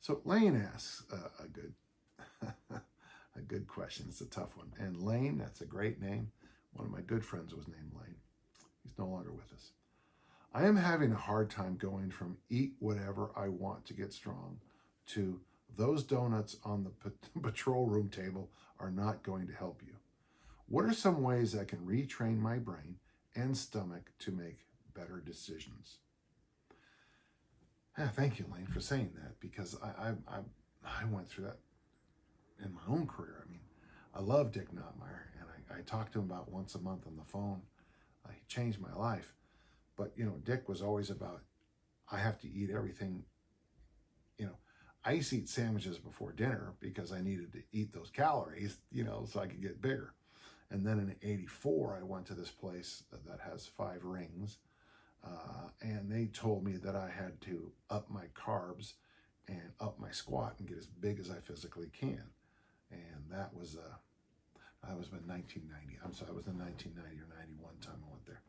So Lane asks a good a good question. It's a tough one. And Lane, that's a great name. One of my good friends was named Lane. He's no longer with us. I am having a hard time going from eat whatever I want to get strong to those donuts on the patrol room table are not going to help you. What are some ways I can retrain my brain and stomach to make better decisions? Thank you, Lane, for saying that, because I went through that in my own career. I mean, I love Dick Notmeyer, and I talk to him about once a month on the phone. He changed my life. But, Dick was always about, I have to eat everything. I used to eat sandwiches before dinner because I needed to eat those calories, so I could get bigger. And then in '84, I went to this place that has 5 rings. And they told me that I had to up my carbs and up my squat and get as big as I physically can. And that was in 1990. I'm sorry, it was in 1990 or 91 time I went there.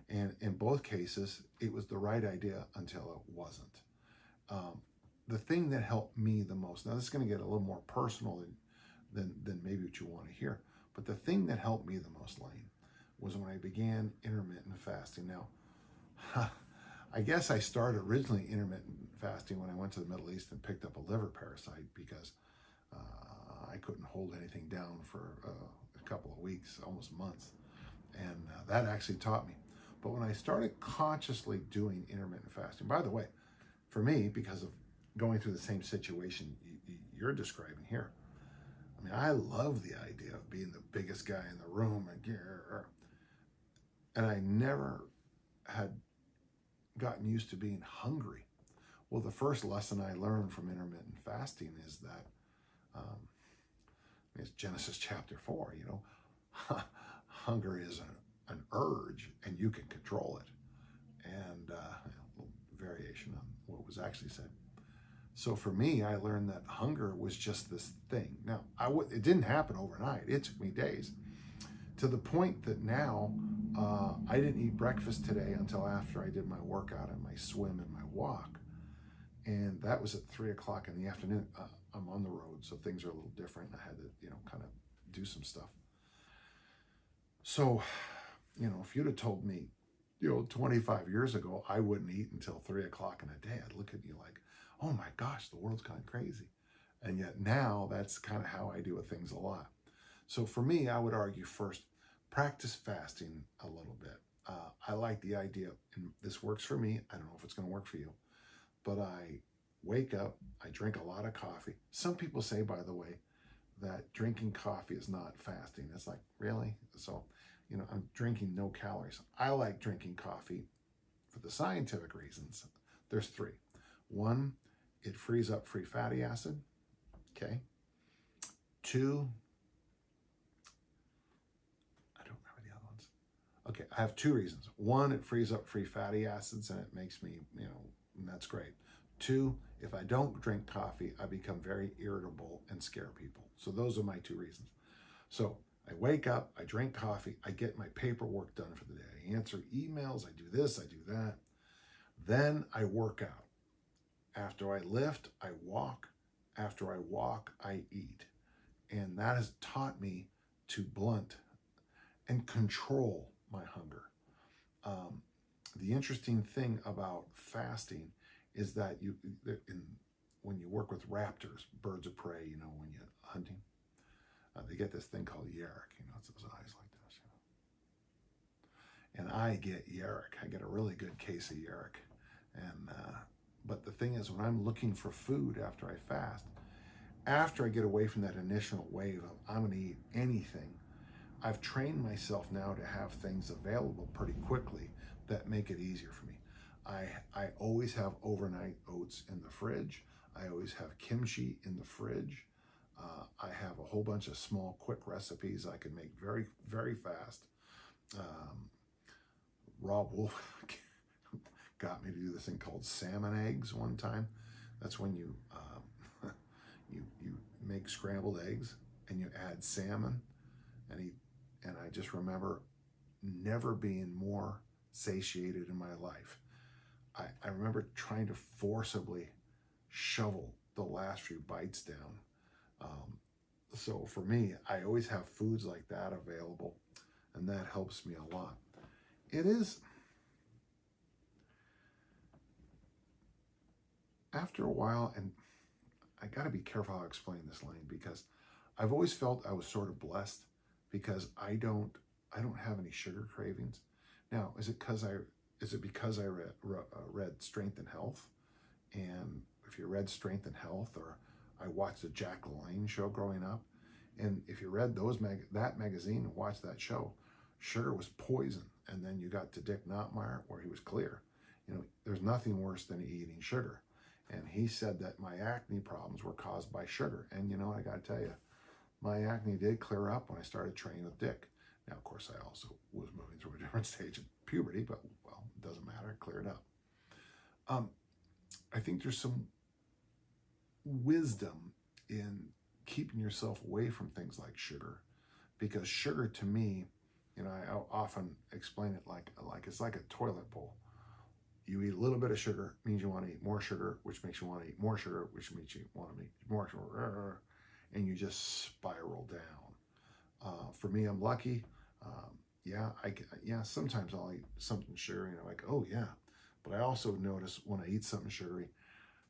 And in both cases, it was the right idea until it wasn't. The thing that helped me the most, now this is going to get a little more personal than maybe what you want to hear, but the thing that helped me the most, Lane, was when I began intermittent fasting. Now, I guess I started originally intermittent fasting when I went to the Middle East and picked up a liver parasite because I couldn't hold anything down for a couple of weeks, almost months. And that actually taught me. But when I started consciously doing intermittent fasting, by the way, for me, because of going through the same situation you're describing here, I mean, I love the idea of being the biggest guy in the room, and I never had gotten used to being hungry. Well, the first lesson I learned from intermittent fasting is that it's Genesis chapter 4, hunger is an urge and you can control it. And a little variation on what was actually said. So for me, I learned that hunger was just this thing. Now, it didn't happen overnight. It took me days, to the point that now I didn't eat breakfast today until after I did my workout and my swim and my walk. And that was at 3 o'clock in the afternoon. I'm on the road, so things are a little different. I had to, kind of do some stuff. So, if you'd have told me, 25 years ago, I wouldn't eat until 3 o'clock in a day, I'd look at you like, oh my gosh, the world's gone crazy. And yet now that's kind of how I do with things a lot. So for me, I would argue first, practice fasting a little bit. I like the idea, and this works for me. I don't know if it's going to work for you, but I wake up, I drink a lot of coffee. Some people say, by the way, that drinking coffee is not fasting. It's like, really? So, I'm drinking no calories. I like drinking coffee for the scientific reasons. There's 3. 1, it frees up free fatty acid. Okay. 2, I don't remember the other ones. Okay, I have 2 reasons. 1, it frees up free fatty acids and it makes me, and that's great. 2, if I don't drink coffee, I become very irritable and scare people. So those are my 2 reasons. So I wake up, I drink coffee, I get my paperwork done for the day. I answer emails, I do this, I do that. Then I work out. After I lift, I walk. After I walk, I eat. And that has taught me to blunt and control my hunger. The interesting thing about fasting is that when you work with raptors, birds of prey, when you're hunting, they get this thing called yerrick, it's those eyes like this, And I get yerrick. I get a really good case of yerrick. And but the thing is, when I'm looking for food after I fast, after I get away from that initial wave of I'm going to eat anything, I've trained myself now to have things available pretty quickly that make it easier for me. I always have overnight oats in the fridge. I always have kimchi in the fridge. I have a whole bunch of small, quick recipes I can make very, very fast. Rob Wolf got me to do this thing called salmon eggs one time. That's when you you make scrambled eggs and you add salmon, and I just remember never being more satiated in my life. I remember trying to forcibly shovel the last few bites down. So for me, I always have foods like that available, and that helps me a lot. It is, after a while, and I got to be careful how I explain this, Lane, because I've always felt I was sort of blessed because I don't have any sugar cravings. Now, is it because I read Strength and Health? And if you read Strength and Health, or I watched the Jack LaLanne show growing up, and if you read that magazine and watched that show, sugar was poison. And then you got to Dick Notmeyer, where he was clear. There's nothing worse than eating sugar. And he said that my acne problems were caused by sugar. And I got to tell you, my acne did clear up when I started training with Dick. Now, of course, I also was moving through a different stage of puberty, but, well, it doesn't matter. It cleared up. I think there's some wisdom in keeping yourself away from things like sugar, because sugar, to me, I often explain it like it's like a toilet bowl. You eat a little bit of sugar, means you want to eat more sugar, which makes you want to eat more sugar, which makes you want to eat more sugar, and you just spiral down. For me, I'm lucky. Sometimes I'll eat something sugary, and I'm like, oh yeah. But I also notice when I eat something sugary,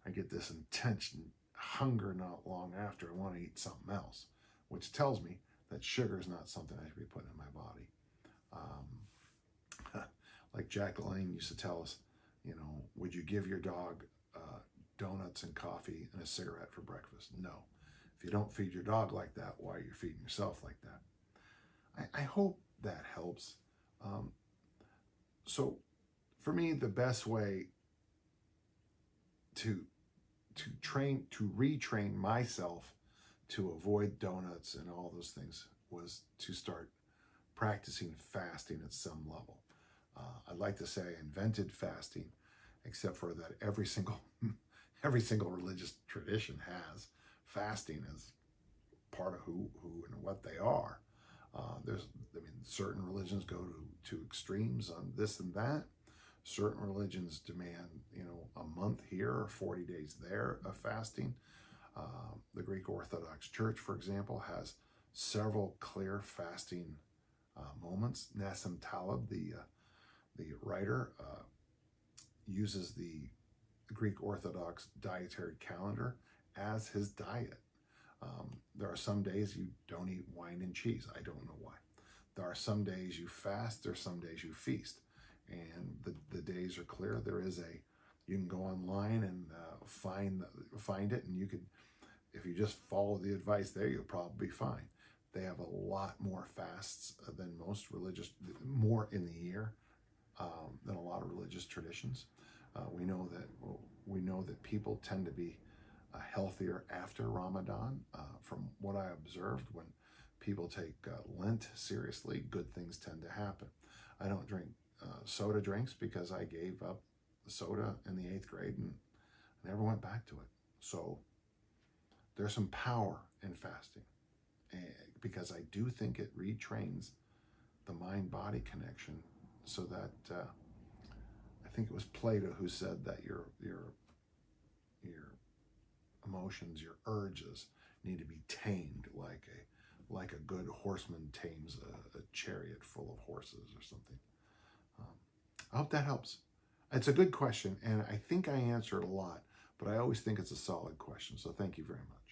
I get this intense hunger not long after. I want to eat something else, which tells me that sugar is not something I should be putting in my body. Like Jack LaLanne used to tell us, would you give your dog donuts and coffee and a cigarette for breakfast? No. If you don't feed your dog like that, why are you feeding yourself like that? I hope that helps. So for me, the best way to retrain myself to avoid donuts and all those things was to start practicing fasting at some level. I'd like to say I invented fasting, except for that every single religious tradition has fasting as part of who and what they are. Certain religions go to extremes on this and that. Certain religions demand, a month here or 40 days there of fasting. The Greek Orthodox Church, for example, has several clear fasting moments. Nassim Taleb, the writer, uses the Greek Orthodox dietary calendar as his diet. There are some days you don't eat wine and cheese. I don't know why. There are some days you fast. There are some days you feast. And the days are clear. You can go online and find it, and you could, if you just follow the advice there, you'll probably be fine. They have a lot more fasts than most religious, more in the year than a lot of religious traditions. We know that people tend to be healthier after Ramadan. From what I observed, when people take Lent seriously, good things tend to happen. I don't drink soda drinks because I gave up soda in the 8th grade and never went back to it. So there's some power in fasting, because I do think it retrains the mind-body connection, so that I think it was Plato who said that your emotions, your urges, need to be tamed like a good horseman tames a chariot full of horses or something. I hope that helps. It's a good question, and I think I answered a lot, but I always think it's a solid question, so thank you very much.